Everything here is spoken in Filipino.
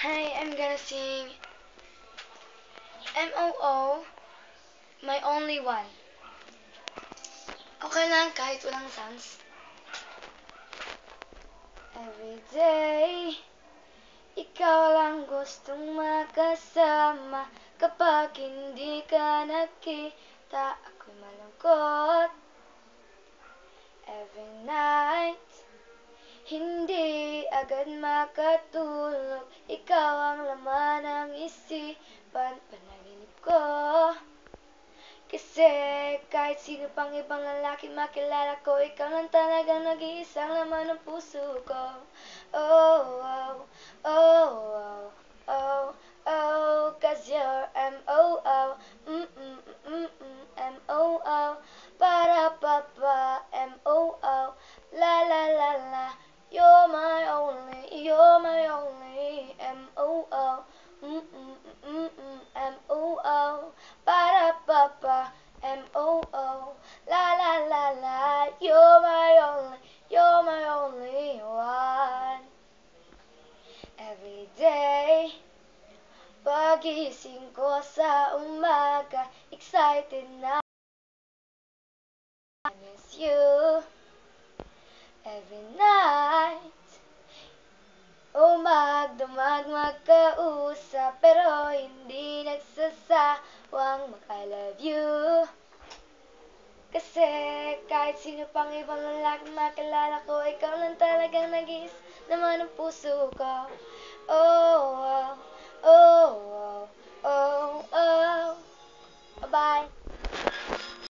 Hi, I'm gonna sing MOO, My Only One. Okay lang kahit walang sounds. Every day, ikaw lang gustong makasama. Kapag hindi ka nakita, ako'y malungkot. Every night, hindi agad makatulog. Ikaw ang laman ng isipan, panaginip ko. Kasi kahit sino pang ibang lalaki makilala ko, ikaw lang talagang nag-iisang laman ng puso ko. Oh, oh, oh, oh, oh, oh, 'cause you're M-O-O, M-O-O, para pa, M-O-O, la la la la, you're my only, M-O-O, M-O-O, para pa, M-O-O, la la la la, you're my only one. Every day, pagising ko sa umaga, excited na I miss you. Every night, umagdamag magkausap, pero hindi nagsasawang mag-I love you. Kasi kahit sino pang ibang lalaki makilala ko, ikaw lang talagang nag-iis naman ang puso ko. Oh, oh, oh, oh, oh, oh. Bye-bye.